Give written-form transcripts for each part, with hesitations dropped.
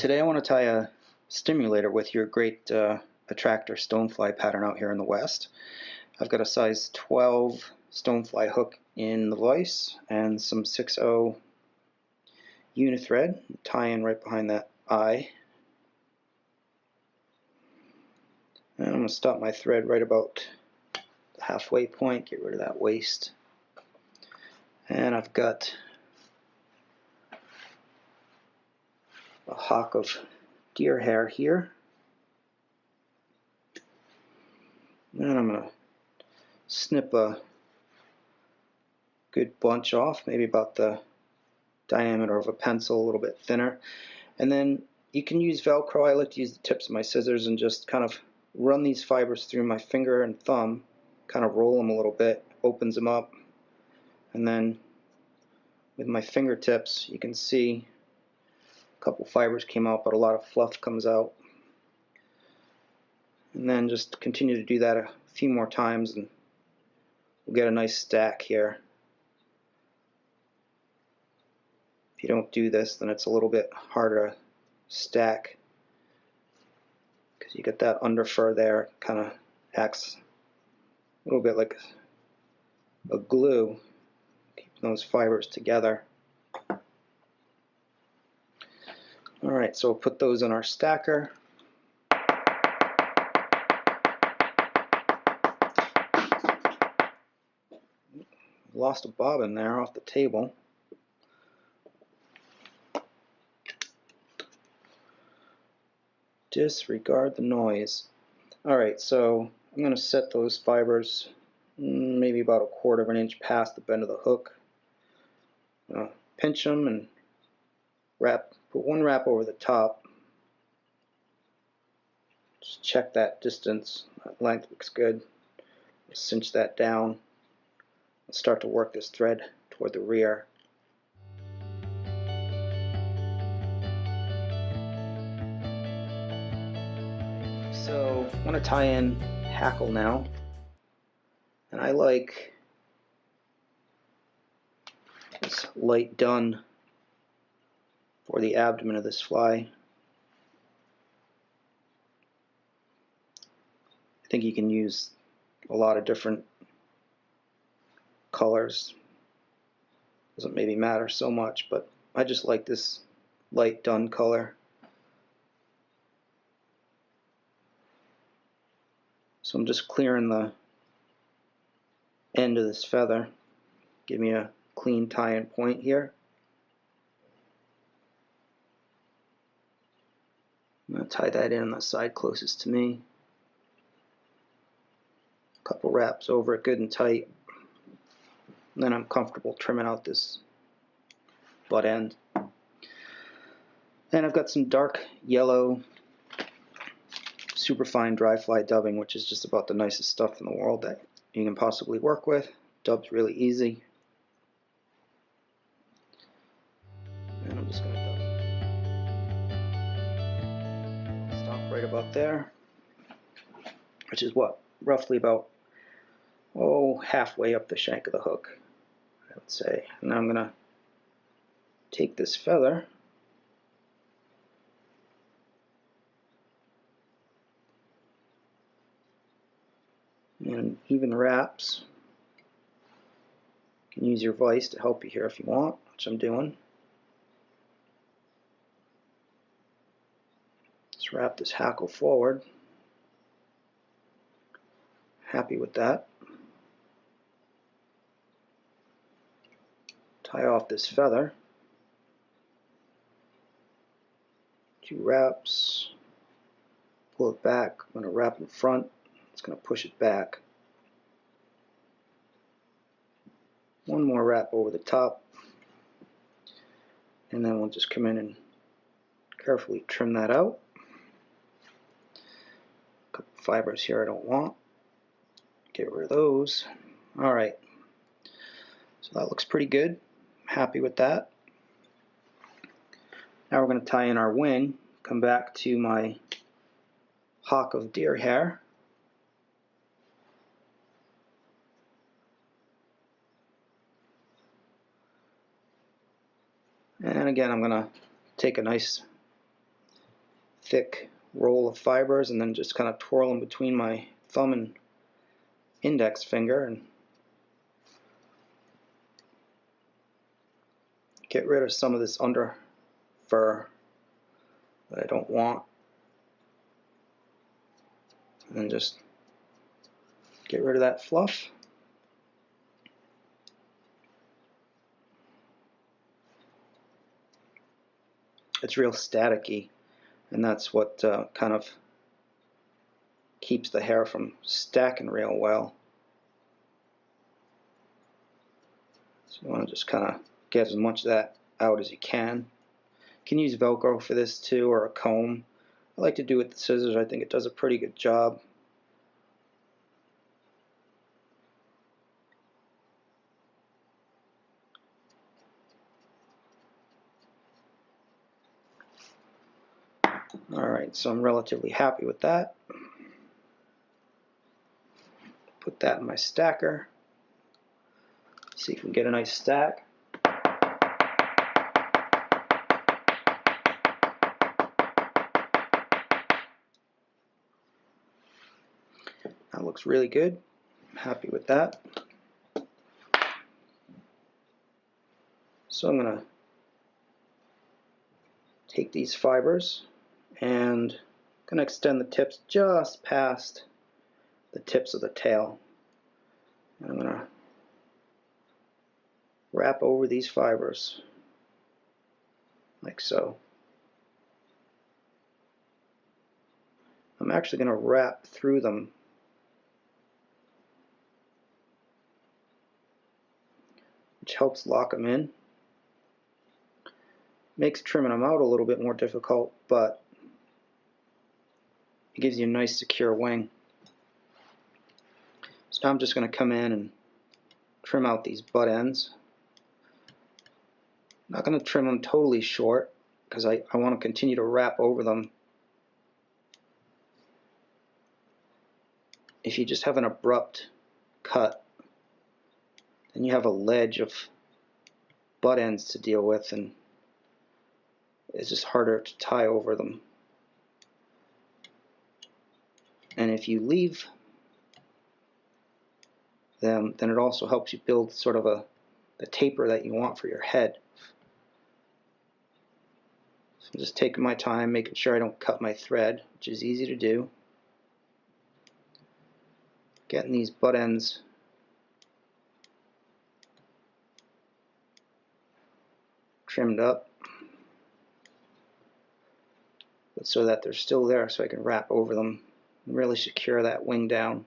Today I want to tie a stimulator with your great attractor stonefly pattern out here in the West. I've got a size 12 stonefly hook in the vise and some 6/0 unithread, tie in right behind that eye. And I'm going to stop my thread right about the halfway point, get rid of that waste. And I've got a hock of deer hair here. And I'm going to snip a good bunch off, maybe about the diameter of a pencil, a little bit thinner. And then you can use Velcro. I like to use the tips of my scissors and just kind of run these fibers through my finger and thumb, kind of roll them a little bit, opens them up, and then with my fingertips you can see a couple fibers came out, but a lot of fluff comes out. And then just continue to do that a few more times and we'll get a nice stack here. If you don't do this, then it's a little bit harder to stack because you get that under fur there, kind of acts a little bit like a glue, keeping those fibers together. Alright, so we'll put those in our stacker. Lost a bobbin there off the table. Disregard the noise. Alright, so I'm going to set those fibers maybe about 1/4 of an inch past the bend of the hook. Pinch them and put one wrap over the top. Just check that distance. That length looks good. Cinch that down. Let's start to work this thread toward the rear. So I want to tie in hackle now, and I like this light dun for the abdomen of this fly. I think you can use a lot of different colors. Doesn't maybe matter so much, but I just like this light dun color. So I'm just clearing the end of this feather. Give me a clean tie-in point here. I'm going to tie that in on the side closest to me. A couple wraps over it good and tight. And then I'm comfortable trimming out this butt end. And I've got some dark yellow superfine dry fly dubbing, which is just about the nicest stuff in the world that you can possibly work with. Dub's really easy. And I'm just going to dub. Stop right about there, which is what? Roughly about halfway up the shank of the hook, I would say. And now I'm going to take this feather and even wraps. You can use your vise to help you here if you want, which I'm doing. Just wrap this hackle forward. Happy with that. Tie off this feather. 2 wraps. Pull it back. I'm going to wrap in front. It's going to push it back. One more wrap over the top. And then we'll just come in and carefully trim that out. A couple fibers here I don't want. Get rid of those. Alright. So that looks pretty good. I'm happy with that. Now we're going to tie in our wing. Come back to my hock of deer hair. And again, I'm going to take a nice thick roll of fibers and then just kind of twirl them between my thumb and index finger and get rid of some of this under fur that I don't want, and just get rid of that fluff. It's real staticky, and that's what kind of keeps the hair from stacking real well. So you want to just kind of get as much of that out as you can. You can use Velcro for this too, or a comb. I like to do it with the scissors. I think it does a pretty good job. Alright, so I'm relatively happy with that. Put that in my stacker. See if we can get a nice stack. That looks really good. I'm happy with that. So I'm going to take these fibers and I'm going to extend the tips just past the tips of the tail. And I'm going to wrap over these fibers like so. I'm actually going to wrap through them, which helps lock them in. Makes trimming them out a little bit more difficult, but it gives you a nice secure wing. So now I'm just going to come in and trim out these butt ends. I'm not going to trim them totally short because I want to continue to wrap over them. If you just have an abrupt cut, then you have a ledge of butt ends to deal with, and it's just harder to tie over them. And if you leave them, then it also helps you build sort of the taper that you want for your head. So I'm just taking my time, making sure I don't cut my thread, which is easy to do. Getting these butt ends trimmed up, but so that they're still there so I can wrap over them and really secure that wing down.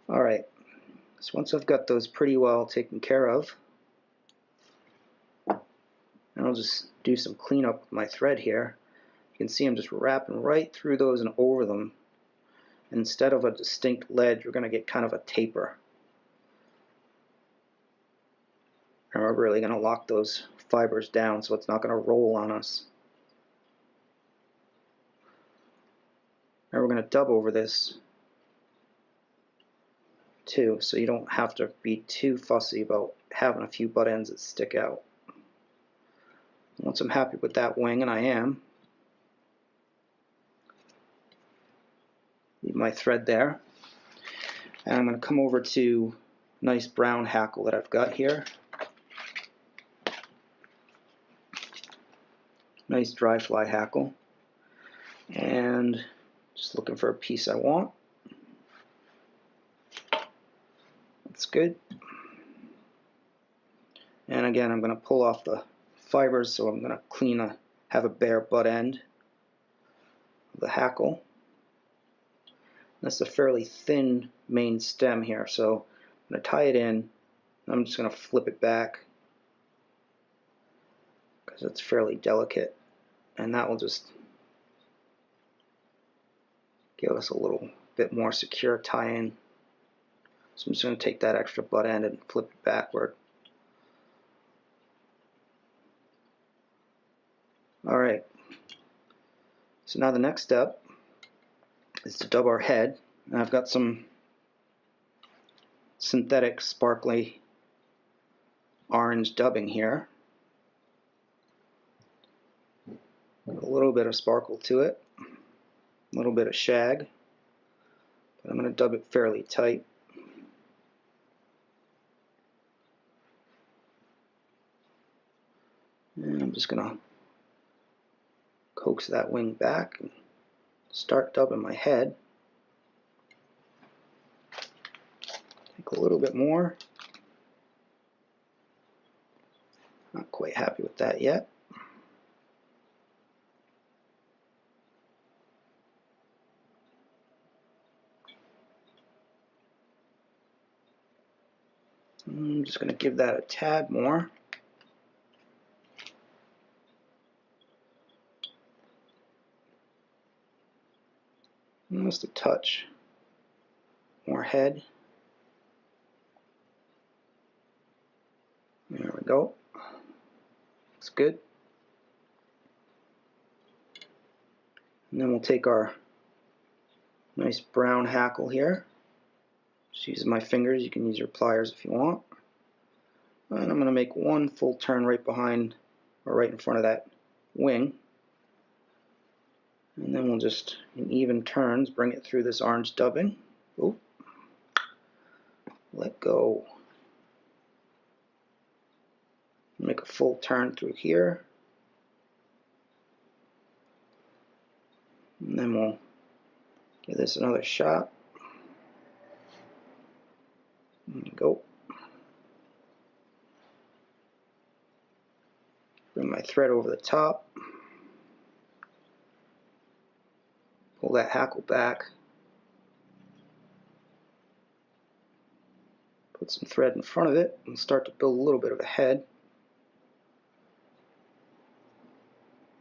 Alright, so once I've got those pretty well taken care of, and I'll just do some cleanup with my thread here. You can see I'm just wrapping right through those and over them. And instead of a distinct ledge, we're going to get kind of a taper. And we're really going to lock those fibers down so it's not going to roll on us. Now we're going to dub over this too, so you don't have to be too fussy about having a few butt ends that stick out. Once I'm happy with that wing, and I am, leave my thread there, and I'm going to come over to nice brown hackle that I've got here. Nice dry fly hackle, and just looking for a piece I want. That's good. And again, I'm going to pull off the fibers, so I'm going to have a bare butt end of the hackle. That's a fairly thin main stem here, so I'm going to tie it in. I'm just going to flip it back because it's fairly delicate, and that will just give us a little bit more secure tie-in. So I'm just going to take that extra butt end and flip it backward. Alright, so now the next step is to dub our head. And I've got some synthetic sparkly orange dubbing here. little bit of sparkle to it, a little bit of shag, but I'm going to dub it fairly tight. And I'm just going to coax that wing back and start dubbing my head. Take a little bit more. Not quite happy with that yet. I'm just going to give that a tad more. Just a touch more head. There we go. Looks good. And then we'll take our nice brown hackle here. Just using my fingers. You can use your pliers if you want. And I'm going to make one full turn right behind or right in front of that wing. And then we'll just, in even turns, bring it through this orange dubbing. Oop. Let go. Make a full turn through here. And then we'll give this another shot. There you go. Bring my thread over the top. Pull that hackle back. Put some thread in front of it and start to build a little bit of a head.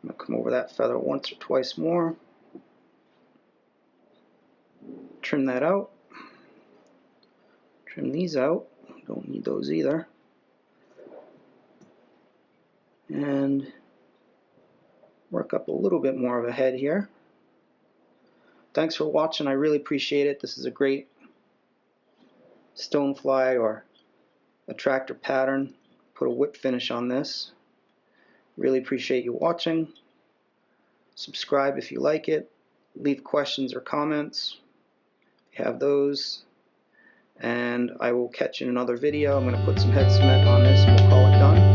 I'm going to come over that feather once or twice more. Trim that out. Trim these out. Don't need those either. And work up a little bit more of a head here. Thanks for watching. I really appreciate it. This is a great stonefly or attractor pattern. Put a whip finish on this. Really appreciate you watching. Subscribe if you like it. Leave questions or comments if you have those. And I will catch you in another video. I'm going to put some head cement on this and we'll call it done.